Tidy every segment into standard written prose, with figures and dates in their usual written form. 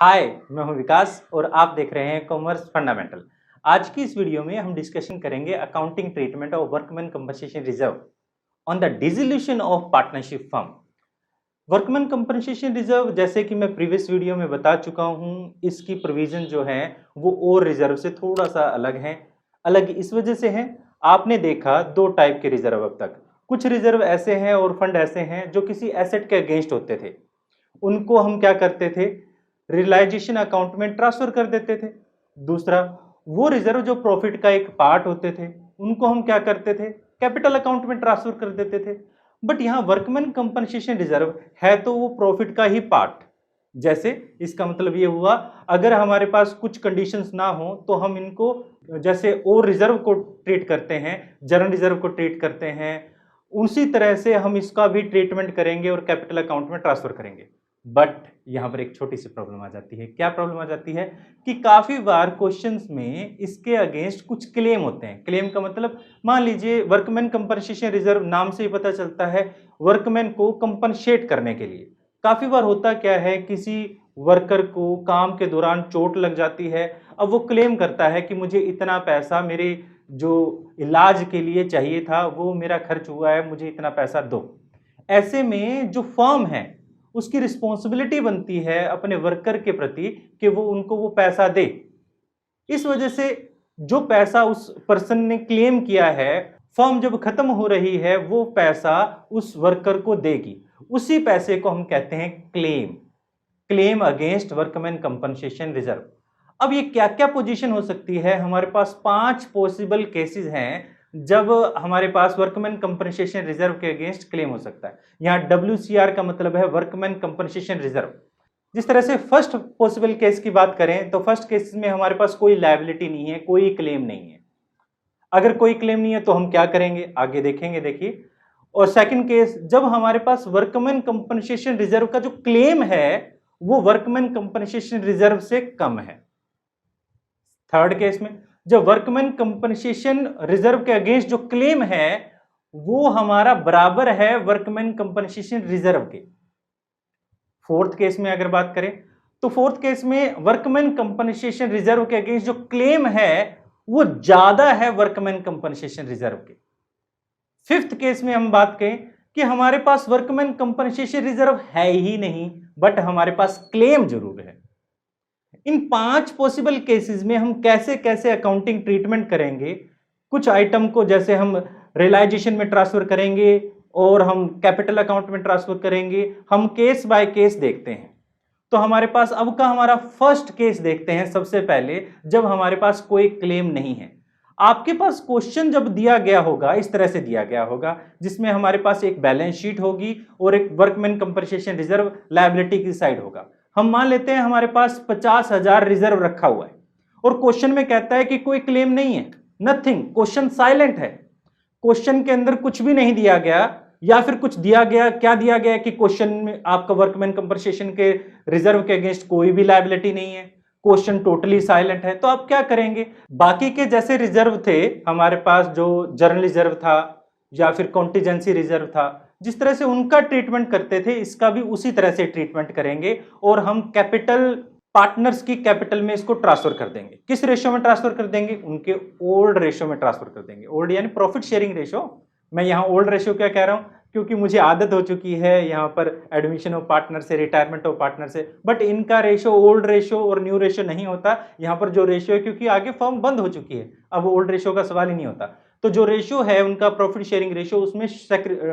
हाय, मैं हूं विकास और आप देख रहे हैं कॉमर्स फंडामेंटल। आज की इस वीडियो में हम डिस्कशन करेंगे accounting treatment of workman compensation reserve on the dissolution of partnership firm. Workman compensation reserve जैसे कि मैं प्रीवियस वीडियो में बता चुका हूं, इसकी प्रोविजन जो है वो और रिजर्व से थोड़ा सा अलग है। अलग इस वजह से है, आपने देखा दो टाइप के रिजर्व अब तक। कुछ रिजर्व ऐसे हैं और फंड ऐसे हैं जो किसी एसेट के अगेंस्ट होते थे, उनको हम क्या करते थे, रियलाइजेशन अकाउंट में ट्रांसफर कर देते थे। दूसरा, वो रिजर्व जो प्रॉफिट का एक पार्ट होते थे, उनको हम क्या करते थे, कैपिटल अकाउंट में ट्रांसफर कर देते थे। बट यहां वर्कमैन कंपनसेशन रिजर्व है तो वो प्रॉफिट का ही पार्ट। जैसे इसका मतलब ये हुआ, अगर हमारे पास कुछ कंडीशंस ना हो तो हम इनको जैसे और रिजर्व को ट्रीट करते हैं, जनरल रिजर्व को ट्रीट करते हैं, उसी तरह से हम इसका भी ट्रीटमेंट करेंगे और कैपिटल अकाउंट में ट्रांसफर करेंगे। बट यहां पर एक छोटी सी प्रॉब्लम आ जाती है। क्या प्रॉब्लम आ जाती है कि काफी बार क्वेश्चंस में इसके अगेंस्ट कुछ क्लेम होते हैं। क्लेम का मतलब, मान लीजिए वर्कमैन कंपनसेशन रिजर्व नाम से ही पता चलता है वर्कमैन को कंपनसेट करने के लिए। काफी बार होता क्या है, किसी वर्कर को काम के दौरान चोट लग जाती है, अब वो क्लेम करता है कि मुझे इतना पैसा मेरे जो इलाज के लिए चाहिए था वो मेरा खर्च हुआ है, मुझे इतना पैसा दो। ऐसे में जो फर्म है उसकी रिस्पॉन्सिबिलिटी बनती है अपने वर्कर के प्रति कि वो उनको वो पैसा दे। इस वजह से जो पैसा उस पर्सन ने क्लेम किया है, फर्म जब खत्म हो रही है वो पैसा उस वर्कर को देगी। उसी पैसे को हम कहते हैं claim, claim against workman compensation reserve. अब ये क्या क्या पोजीशन हो सकती है, हमारे पास 5 पॉसिबल केसेस हैं जब हमारे पास वर्कमैन कंपनसेशन रिजर्व के अगेंस्ट क्लेम हो सकता है। यहां WCR का मतलब है वर्कमैन कंपनसेशन रिजर्व। जिस तरह से फर्स्ट पॉसिबल केस की बात करें तो फर्स्ट केस में हमारे पास कोई लायबिलिटी नहीं है, कोई क्लेम नहीं है। अगर कोई क्लेम नहीं है तो हम क्या करेंगे आगे देखेंगे, देखिए। और सेकंड केस, जब हमारे पास वर्कमैन कंपनसेशन रिजर्व का जो क्लेम है वो वर्कमैन कंपनसेशन रिजर्व से कम है। थर्ड केस में, जब वर्कमैन कंपनसेशन रिजर्व के अगेंस्ट जो क्लेम है वो हमारा बराबर है वर्कमैन कंपनसेशन रिजर्व के। फोर्थ केस में अगर बात करें तो फोर्थ केस में वर्कमैन कंपनसेशन रिजर्व के अगेंस्ट जो क्लेम है वो ज्यादा है वर्कमैन कंपनसेशन रिजर्व के। फिफ्थ केस में हम बात करें कि हमारे पास वर्कमैन कंपनसेशन रिजर्व है ही नहीं बट हमारे पास क्लेम जरूर है। इन 5 पॉसिबल केसेस में हम कैसे कैसे अकाउंटिंग ट्रीटमेंट करेंगे, कुछ आइटम को जैसे हम रियलाइजेशन में ट्रांसफर करेंगे और हम कैपिटल अकाउंट में ट्रांसफर करेंगे, हम केस बाय केस देखते हैं। तो हमारे पास अब का हमारा फर्स्ट केस देखते हैं सबसे पहले, जब हमारे पास कोई क्लेम नहीं है। आपके पास क्वेश्चन जब दिया गया होगा, इस तरह से दिया गया होगा जिसमें हमारे पास एक बैलेंस शीट होगी और एक वर्कमैन कंपनसेशन रिजर्व लायबिलिटी की साइड होगा। हम मान लेते हैं हमारे पास 50,000 रिजर्व रखा हुआ है और क्वेश्चन में कहता है कि कोई क्लेम नहीं है, नथिंग, क्वेश्चन साइलेंट है। क्वेश्चन के अंदर कुछ भी नहीं दिया गया या फिर कुछ दिया गया, क्या दिया गया कि क्वेश्चन में आपका वर्कमैन कंपनसेशन के रिजर्व के अगेंस्ट कोई भी लायबिलिटी नहीं है, क्वेश्चन टोटली साइलेंट है। तो आप क्या करेंगे, बाकी के जैसे रिजर्व थे हमारे पास, जो जनरल रिजर्व था या फिर कॉन्टिजेंसी रिजर्व था, जिस तरह से उनका ट्रीटमेंट करते थे इसका भी उसी तरह से ट्रीटमेंट करेंगे और हम कैपिटल पार्टनर्स की कैपिटल में इसको ट्रांसफर कर देंगे। किस रेशियो में ट्रांसफर कर देंगे, उनके ओल्ड रेशियो में ट्रांसफर कर देंगे। ओल्ड यानी प्रॉफिट शेयरिंग रेशियो। मैं यहां ओल्ड रेशियो क्या कह रहा हूं, क्योंकि मुझे आदत हो चुकी है यहां पर एडमिशन ऑफ पार्टनर से, रिटायरमेंट ऑफ पार्टनर से, बट इनका रेशियो ओल्ड रेशियो और न्यू रेशियो नहीं होता यहां पर। जो रेशियो है, क्योंकि आगे फर्म बंद हो चुकी है, अब ओल्ड रेशियो का सवाल ही नहीं होता। तो जो रेशियो है उनका प्रॉफिट शेयरिंग रेशियो, उसमें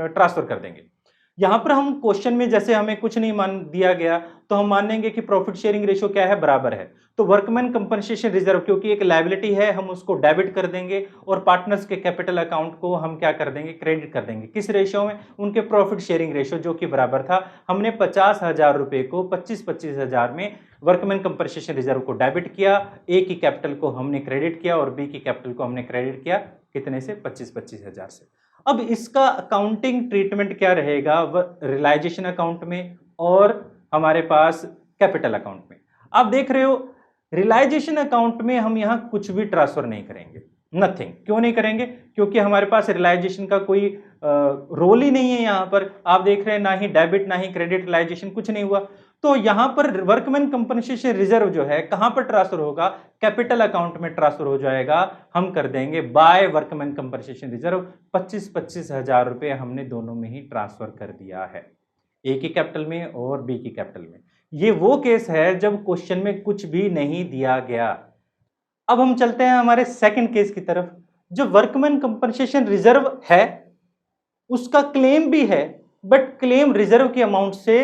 ट्रांसफर कर देंगे। यहां पर हम क्वेश्चन में जैसे हमें कुछ नहीं मान दिया गया तो हम मानेंगे कि प्रॉफिट शेयरिंग रेशियो क्या है, बराबर है। तो वर्कमैन कंपनसेशन रिजर्व क्योंकि एक लायबिलिटी है, हम उसको डेबिट कर देंगे और पार्टनर्स के कैपिटल अकाउंट को हम क्या कर देंगे, क्रेडिट कर देंगे। किस रेशियो में, उनके प्रॉफिट शेयरिंग रेशियो जो कि बराबर था। हमने 50,000 रुपए को 25,000 में वर्कमैन कंपनसेशन रिजर्व को डेबिट किया, ए की कैपिटल को हमने क्रेडिट किया और बी की कैपिटल को हमने क्रेडिट किया, कितने से, 25,000 से। अब इसका अकाउंटिंग ट्रीटमेंट क्या रहेगा, रियलाइजेशन अकाउंट में और हमारे पास कैपिटल अकाउंट में। आप देख रहे हो रियलाइजेशन अकाउंट में हम यहां कुछ भी ट्रांसफर नहीं करेंगे, नथिंग। क्यों नहीं करेंगे, क्योंकि हमारे पास रियलाइजेशन का कोई रोल ही नहीं है यहां पर। आप देख रहे हैं ना ही डेबिट ना ही क्रेडिट, रियलाइजेशन कुछ नहीं हुआ। तो यहां पर वर्कमैन कंपनसेशन रिजर्व जो है कहां पर ट्रांसफर होगा, कैपिटल अकाउंट में ट्रांसफर हो जाएगा। हम कर देंगे बाय वर्कमैन कंपनसेशन रिजर्व, 25-25 हजार रुपए हमने दोनों में ही ट्रांसफर कर दिया है, ए की कैपिटल में और बी की कैपिटल में। ये वो केस है जब क्वेश्चन में कुछ भी नहीं दिया गया। अब हम चलते हैं हमारे सेकंड केस की तरफ। जो वर्कमैन कंपनसेशन रिजर्व है उसका क्लेम भी है, बट क्लेम रिजर्व की अमाउंट से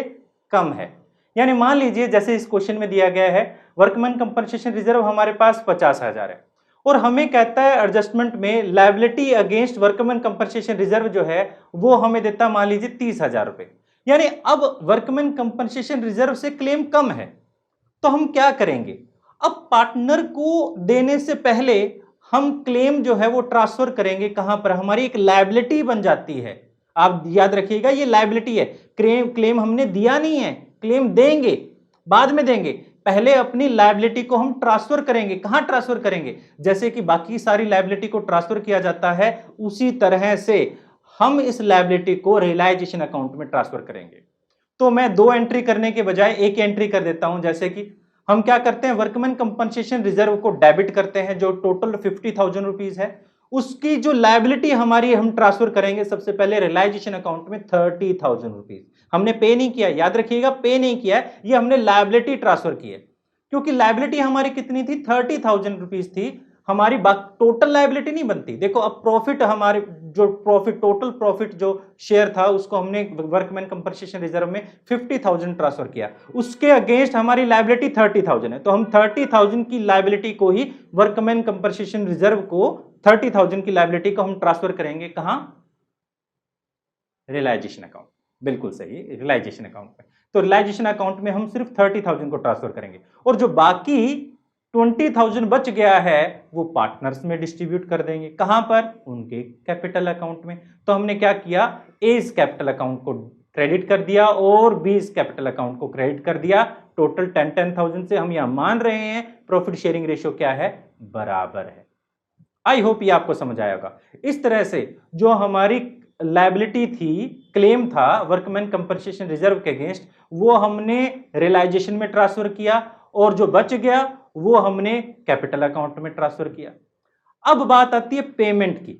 कम है। यानी मान लीजिए जैसे इस क्वेश्चन में दिया गया है, वर्कमैन कंपनसेशन रिजर्व हमारे पास 50,000 है और हमें कहता है एडजस्टमेंट में liability against workman compensation reserve जो है वो हमें देता मान लीजिए 30,000 रुपए। यानी अब वर्कमैन कंपनसेशन रिजर्व से क्लेम कम है, तो हम क्या करेंगे, अब पार्टनर को देने से पहले हम क्लेम जो है वो ट्रांसफर करेंगे कहां पर, हमारी एक लायबिलिटी बन जाती है। आप याद रखिएगा ये लायबिलिटी है, क्लेम हमने दिया नहीं है, क्लेम देंगे, बाद में देंगे, पहले अपनी लायबिलिटी को हम ट्रांसफर करेंगे। कहां ट्रांसफर करेंगे, जैसे कि बाकी सारी लायबिलिटी को ट्रांसफर किया जाता है उसी तरह से हम इस लायबिलिटी को रियलाइजेशन अकाउंट में ट्रांसफर करेंगे। तो मैं 2 एंट्री करने के बजाय एक एंट्री कर देता हूं। जैसे कि हम क्या करते हैं, वर्कमैन कंपनसेशन रिजर्व को डेबिट करते हैं जो टोटल 50,000 रुपीज है, उसकी जो लायबिलिटी हमारी हम ट्रांसफर करेंगे सबसे पहले रियलाइजेशन अकाउंट में 30,000 रुपीज। हमने पे नहीं किया, याद रखिएगा पे नहीं किया है, ये हमने लायबिलिटी ट्रांसफर की है, क्योंकि लायबिलिटी हमारी कितनी थी, 30,000 रुपीज थी हमारी, टोटल लायबिलिटी नहीं बनती। देखो अब प्रॉफिट, हमारे जो प्रॉफिट, टोटल प्रॉफिट जो शेयर था उसको हमने वर्कमैन कंपनसेशन रिजर्व में 50,000 ट्रांसफर किया, उसके अगेंस्ट हमारी लायबिलिटी 30,000 है, तो हम 30,000 की लायबिलिटी को ही वर्कमैन कंपनसेशन रिजर्व को 30,000 की लायबिलिटी को हम ट्रांसफर करेंगे कहां, रियलाइजेशन अकाउंट। बिल्कुल सही, रियलाइजेशन अकाउंट में। तो रियलाइजेशन अकाउंट में हम सिर्फ 30,000 को ट्रांसफर करेंगे और जो बाकी 20,000 बच गया है वो पार्टनर्स में डिस्ट्रीब्यूट कर देंगे। कहां पर, उनके कैपिटल अकाउंट में। तो हमने क्या किया, ए इस कैपिटल अकाउंट को क्रेडिट कर दिया और बी इस कैपिटल अकाउंट को क्रेडिट कर दिया। टोटल 10,000 से हम यहां मान रहे हैं प्रॉफिट शेयरिंग रेशियो क्या है, बराबर है। आई होप ये आपको समझ आया होगा। इस तरह से जो हमारी लायबिलिटी थी, क्लेम था वर्कमैन कंपनसेशन रिजर्व के अगेंस्ट, वो हमने रियलाइजेशन में ट्रांसफर किया और जो बच गया वो हमने कैपिटल अकाउंट में ट्रांसफर किया। अब बात आती है पेमेंट की।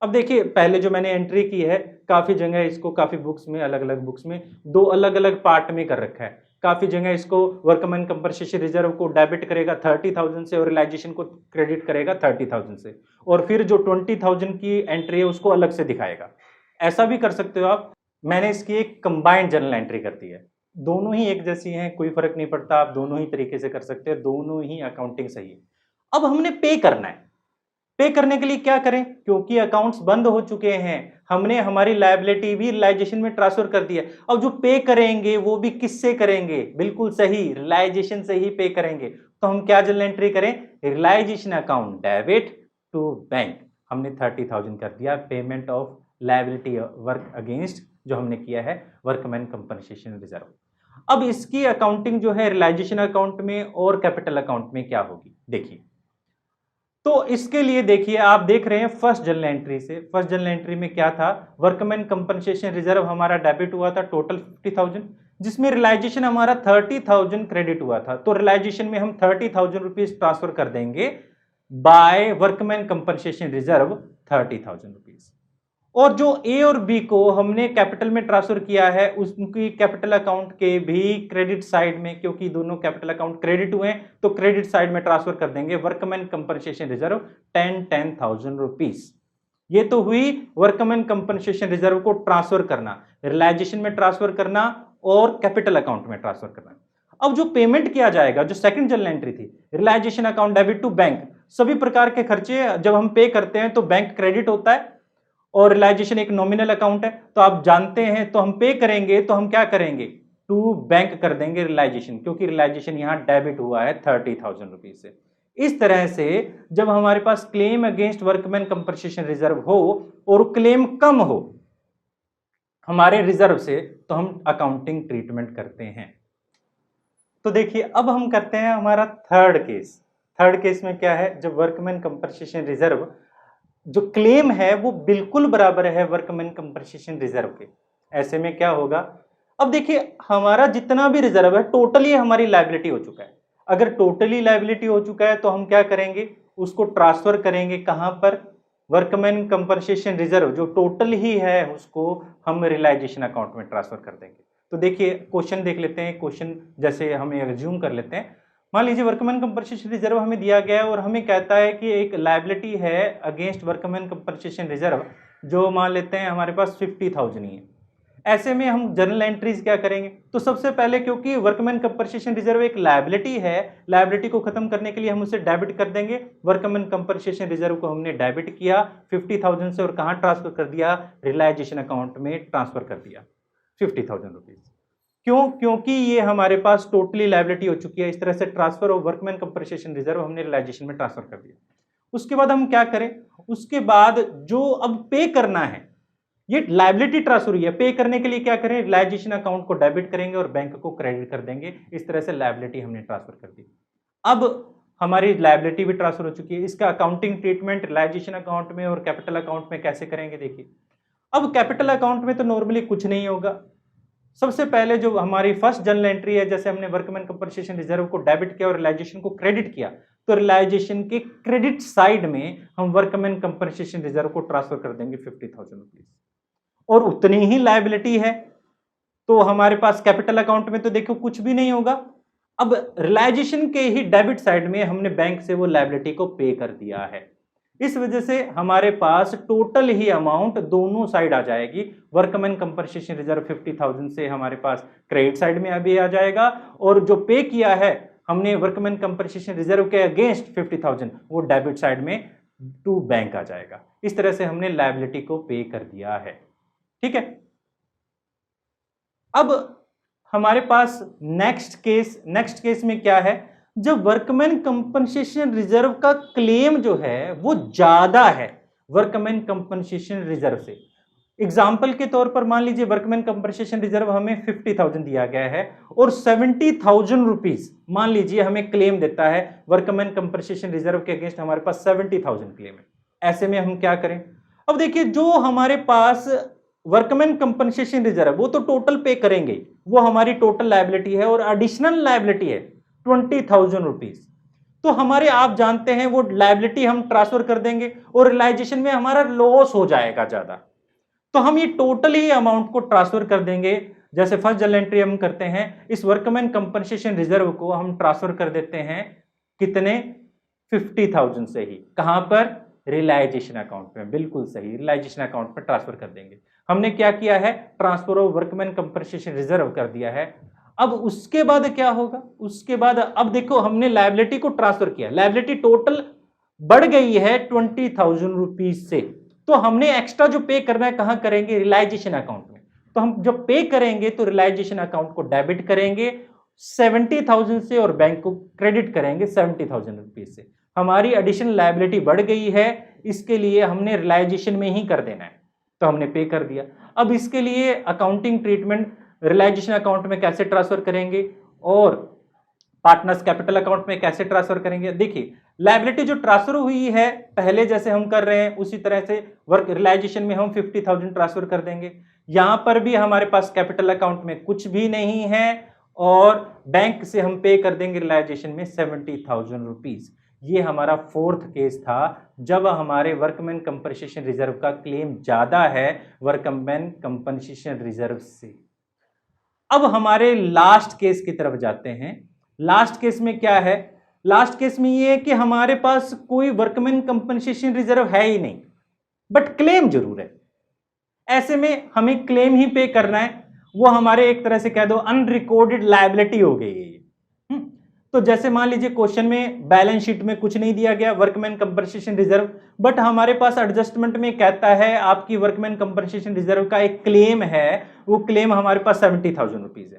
अब देखिए पहले जो मैंने एंट्री की है, काफी जगह इसको, काफी बुक्स में, अलग अलग बुक्स में 2 अलग अलग पार्ट में कर रखा है। काफी जगह इसको वर्कमैन कंपनसेशन रिजर्व को डेबिट करेगा 30,000 से और रियलाइजेशन को क्रेडिट करेगा 30,000 से, और फिर जो 20,000 की एंट्री है उसको अलग से दिखाएगा। ऐसा भी कर सकते हो आप। मैंने इसकी एक कंबाइंड जर्नल एंट्री कर दी है, दोनों ही एक जैसी हैं, कोई फर्क नहीं पड़ता, आप दोनों ही तरीके से कर सकते हैं, दोनों ही अकाउंटिंग सही है। अब हमने पे करना है, पे करने के लिए क्या करें, क्योंकि अकाउंट्स बंद हो चुके हैं, हमने हमारी लायबिलिटी भी रियलाइजेशन में ट्रांसफर कर दिया। अब जो पे करेंगे वो भी किससे करेंगे, बिल्कुल सही, रियलाइजेशन से ही पे करेंगे। तो हम क्या जर्नल एंट्री करें, realisation account debit to bank, हमने 30,000 कर दिया, payment of liability work against जो हमने किया है वर्कमैन कंपनसेशन रिजर्व। अब इसकी अकाउंटिंग जो है रियलाइजेशन अकाउंट में और कैपिटल अकाउंट में क्या होगी, देखिए। तो इसके लिए देखिए, आप देख रहे हैं फर्स्ट जर्नल एंट्री से, फर्स्ट जर्नल एंट्री में क्या था, वर्कमैन कंपनसेशन रिजर्व हमारा डेबिट हुआ था टोटल 50,000, जिसमें रियलाइजेशन हमारा 30,000 क्रेडिट हुआ था। तो रियलाइजेशन में हम 30,000 रुपीज ट्रांसफर कर देंगे by workman compensation reserve 30,000 rupees, और जो ए और बी को हमने कैपिटल में ट्रांसफर किया है उसकी कैपिटल अकाउंट के भी क्रेडिट साइड में, क्योंकि दोनों कैपिटल अकाउंट क्रेडिट हुए हैं, तो क्रेडिट साइड में ट्रांसफर कर देंगे वर्कमैन कंपनसेशन रिजर्व 10,000 रुपीज। ये तो हुई वर्कमैन कंपनसेशन रिजर्व को ट्रांसफर करना, रियलाइजेशन में ट्रांसफर करना और कैपिटल अकाउंट में ट्रांसफर करना। अब जो पेमेंट किया जाएगा, जो सेकंड जर्नल एंट्री थी, realisation account debit to bank, सभी प्रकार के खर्चे जब हम पे करते हैं तो बैंक क्रेडिट होता है और रियलाइजेशन एक नॉमिनल अकाउंट है, तो आप जानते हैं, तो हम पे करेंगे तो हम क्या करेंगे, टू बैंक कर देंगे रियलाइजेशन, क्योंकि रियलाइजेशन यहां डेबिट हुआ है 30,000 रुपीज से। इस तरह से जब हमारे पास claim against workman compensation reserve हो और क्लेम कम हो हमारे रिजर्व से, तो हम अकाउंटिंग ट्रीटमेंट करते हैं। तो देखिए अब हम करते हैं हमारा थर्ड केस। थर्ड केस में क्या है, जब वर्कमैन कंपनसेशन रिजर्व जो क्लेम है वो बिल्कुल बराबर है वर्कमैन कंपनसेशन रिजर्व के, ऐसे में क्या होगा, अब देखिए हमारा जितना भी रिजर्व है टोटली हमारी लायबिलिटी हो चुका है। अगर टोटली लायबिलिटी हो चुका है तो हम क्या करेंगे, उसको ट्रांसफर करेंगे कहां पर, वर्कमैन कंपनसेशन रिजर्व जो टोटल ही है उसको हम रियलाइजेशन अकाउंट में ट्रांसफर कर देंगे। तो देखिए क्वेश्चन देख लेते हैं, क्वेश्चन जैसे हम एज्यूम कर लेते हैं, मान लीजिए वर्कमैन कंपनसेशन रिजर्व हमें दिया गया है और हमें कहता है कि एक लायबिलिटी है अगेंस्ट वर्कमैन कंपनसेशन रिजर्व जो मान लेते हैं हमारे पास 50,000 ही है। ऐसे में हम जर्नल एंट्रीज क्या करेंगे, तो सबसे पहले क्योंकि वर्कमैन कंपनसेशन रिजर्व एक लायबिलिटी है, लायबिलिटी को खत्म करने के लिए हम उसे डेबिट कर देंगे। वर्कमैन कंपनसेशन रिजर्व को हमने डेबिट किया 50,000 से और कहां ट्रांसफर कर दिया, रियलाइजेशन अकाउंट में ट्रांसफर कर दिया 50,000 रुपीज। क्यों, क्योंकि ये हमारे पास टोटली लायबिलिटी हो चुकी है। इस तरह से transfer of workman compensation reserve हमने रियलाइजेशन में ट्रांसफर कर दिया। उसके बाद हम क्या करें, उसके बाद जो अब पे करना है, ये लायबिलिटी ट्रांसफर हुई है, पे करने के लिए क्या करें, रियलाइजेशन अकाउंट को डेबिट करेंगे और बैंक को क्रेडिट कर देंगे। इस तरह से लायबिलिटी हमने ट्रांसफर कर दी। अब हमारी लायबिलिटी भी ट्रांसफर हो चुकी है। इसका अकाउंटिंग ट्रीटमेंट रियलाइजेशन अकाउंट में और कैपिटल अकाउंट में कैसे करेंगे, देखिए अब कैपिटल अकाउंट में तो नॉर्मली कुछ नहीं होगा। सबसे पहले जो हमारी फर्स्ट जर्नल एंट्री है, जैसे हमने वर्कमैन कंपनसेशन रिजर्व को डेबिट किया और रियलाइजेशन को क्रेडिट किया, तो रियलाइजेशन के क्रेडिट साइड में हम वर्कमैन कंपनसेशन रिजर्व को ट्रांसफर कर देंगे 50,000 रुपीज, और उतनी ही लायबिलिटी है। तो हमारे पास कैपिटल अकाउंट में तो देखो कुछ भी नहीं होगा। अब रियलाइजेशन के ही डेबिट साइड में हमने बैंक से वो लायबिलिटी को पे कर दिया है। इस वजह से हमारे पास टोटल ही अमाउंट दोनों साइड आ जाएगी। वर्कमैन कंपनसेशन रिजर्व 50,000 से हमारे पास क्रेडिट साइड में अभी आ जाएगा, और जो पे किया है हमने वर्कमैन कंपनसेशन रिजर्व के अगेंस्ट 50,000 वो डेबिट साइड में टू बैंक आ जाएगा। इस तरह से हमने लायबिलिटी को पे कर दिया है। ठीक है, अब हमारे पास नेक्स्ट केस में क्या है, जब वर्कमैन कंपनसेशन रिजर्व का क्लेम जो है वो ज्यादा है वर्कमैन कंपनसेशन रिजर्व से। एग्जाम्पल के तौर पर मान लीजिए वर्कमैन कंपनसेशन रिजर्व हमें 50,000 दिया गया है और 70,000 रुपीज मान लीजिए हमें क्लेम देता है वर्कमैन कंपनसेशन रिजर्व के अगेंस्ट हमारे पास 70,000 क्लेम है। ऐसे में हम क्या करें, अब देखिए जो हमारे पास वर्कमैन कंपनसेशन रिजर्व वो तो टोटल पे करेंगे, वो हमारी टोटल लायबिलिटी है और एडिशनल लायबिलिटी है 20,000 रुपीज। तो हमारे आप जानते हैं वो लायबिलिटी हम ट्रांसफर कर देंगे और रियलाइजेशन में हमारा लॉस हो जाएगा ज्यादा, तो हम ये टोटल ही अमाउंट को ट्रांसफर कर देंगे। जैसे फर्स्ट जर्नल एंट्री हम करते हैं, इस वर्कमैन कंपनसेशन रिजर्व को हम ट्रांसफर कर देते हैं कितने, 50,000 से ही, कहां पर, रियलाइजेशन अकाउंट में। बिल्कुल सही, रियलाइजेशन अकाउंट में ट्रांसफर कर देंगे। हमने क्या किया है, transfer of workman compensation reserve कर दिया है। अब उसके बाद क्या होगा, उसके बाद अब देखो हमने लायबिलिटी को ट्रांसफर किया, लायबिलिटी टोटल बढ़ गई है 20,000 रुपीज से, तो हमने एक्स्ट्रा जो पे करना है कहां करेंगे, रियलाइजेशन अकाउंट में। तो हम जब पे करेंगे तो रियलाइजेशन अकाउंट को डेबिट करेंगे 70,000 से और बैंक को क्रेडिट करेंगे 70,000 रुपीज से। हमारी एडिशनल लायबिलिटी बढ़ गई है, इसके लिए हमने रियलाइजेशन में ही कर देना है, तो हमने पे कर दिया। अब इसके लिए अकाउंटिंग ट्रीटमेंट रियलाइजेशन अकाउंट में कैसे ट्रांसफर करेंगे और पार्टनर्स कैपिटल अकाउंट में कैसे ट्रांसफर करेंगे। देखिए लायबिलिटी जो ट्रांसफर हुई है पहले जैसे हम कर रहे हैं उसी तरह से वर्क रियलाइजेशन में हम 50,000 ट्रांसफर कर देंगे। यहां पर भी हमारे पास कैपिटल अकाउंट में कुछ भी नहीं है और बैंक से हम पे कर देंगे रियलाइजेशन में 70,000 रुपीज। ये हमारा फोर्थ केस था जब हमारे वर्कमैन कंपनसेशन रिजर्व का क्लेम ज्यादा है वर्कमैन कंपनसेशन रिजर्व से। अब हमारे लास्ट केस की तरफ जाते हैं। लास्ट केस में क्या है, लास्ट केस में ये है कि हमारे पास कोई वर्कमैन कंपनसेशन रिजर्व है ही नहीं बट क्लेम जरूर है। ऐसे में हमें क्लेम ही पे करना है, वो हमारे एक तरह से कह दो अनरिकॉर्डेड लायबिलिटी हो गई है। तो जैसे मान लीजिए क्वेश्चन में बैलेंस शीट में कुछ नहीं दिया गया वर्कमैन कंपनसेशन रिजर्व, बट हमारे पास एडजस्टमेंट में कहता है आपकी वर्कमैन कंपनसेशन रिजर्व का एक क्लेम है, वो क्लेम हमारे पास 70,000 रुपीज है।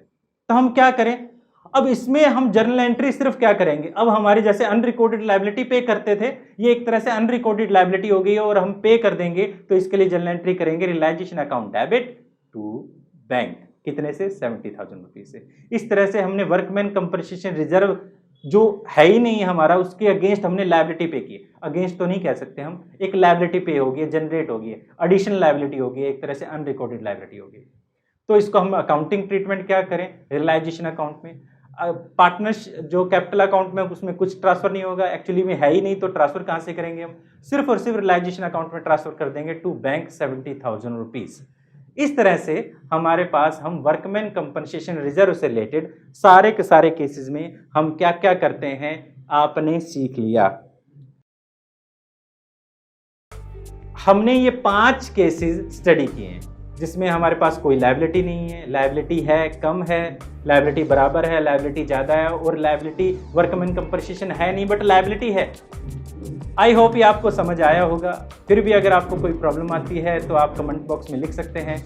तो हम क्या करें, अब इसमें हम जर्नल एंट्री सिर्फ क्या करेंगे, अब हमारी जैसे अनरिकॉर्डेड लायबिलिटी पे करते थे ये एक तरह से अनरिकॉर्डेड लायबिलिटी हो गई है और हम पे कर देंगे, तो इसके लिए जर्नल एंट्री करेंगे realisation account debit to bank, कितने से, 70,000 रुपीज से। इस तरह से हमने वर्कमैन कंपनसेशन रिजर्व जो है ही नहीं हमारा उसके अगेंस्ट हमने लायबिलिटी पे की, अगेंस्ट तो नहीं कह सकते हम, एक लायबिलिटी पे होगी, जनरेट होगी, एडिशनल लायबिलिटी होगी, एक तरह से अनरिकॉर्डेड लायबिलिटी होगी। तो इसको हम अकाउंटिंग ट्रीटमेंट क्या करें रियलाइजेशन अकाउंट में। पार्टनर्स जो कैपिटल अकाउंट में उसमें कुछ ट्रांसफर नहीं होगा, एक्चुअली में है ही नहीं, तो ट्रांसफर कहाँ से करेंगे हम, सिर्फ और सिर्फ रियलाइजेशन अकाउंट में ट्रांसफर कर देंगे टू बैंक 70,000 रुपीज। इस तरह से हमारे पास हम वर्कमैन कंपनसेशन रिजर्व से रिलेटेड सारे के सारे केसेस में हम क्या क्या करते हैं आपने सीख लिया। हमने ये 5 केसेस स्टडी किए हैं जिसमें हमारे पास कोई लायबिलिटी नहीं है, लायबिलिटी है कम है, लायबिलिटी बराबर है, लायबिलिटी ज़्यादा है और लायबिलिटी वर्कमैन कंपनसेशन है नहीं बट लायबिलिटी है। आई होप ये आपको समझ आया होगा। फिर भी अगर आपको कोई प्रॉब्लम आती है तो आप कमेंट बॉक्स में लिख सकते हैं।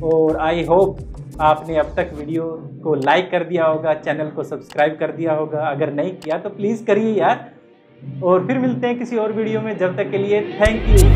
और आई होप आपने अब तक वीडियो को लाइक कर दिया होगा, चैनल को सब्सक्राइब कर दिया होगा। अगर नहीं किया तो प्लीज़ करिए यार। और फिर मिलते हैं किसी और वीडियो में, जब तक के लिए थैंक यू।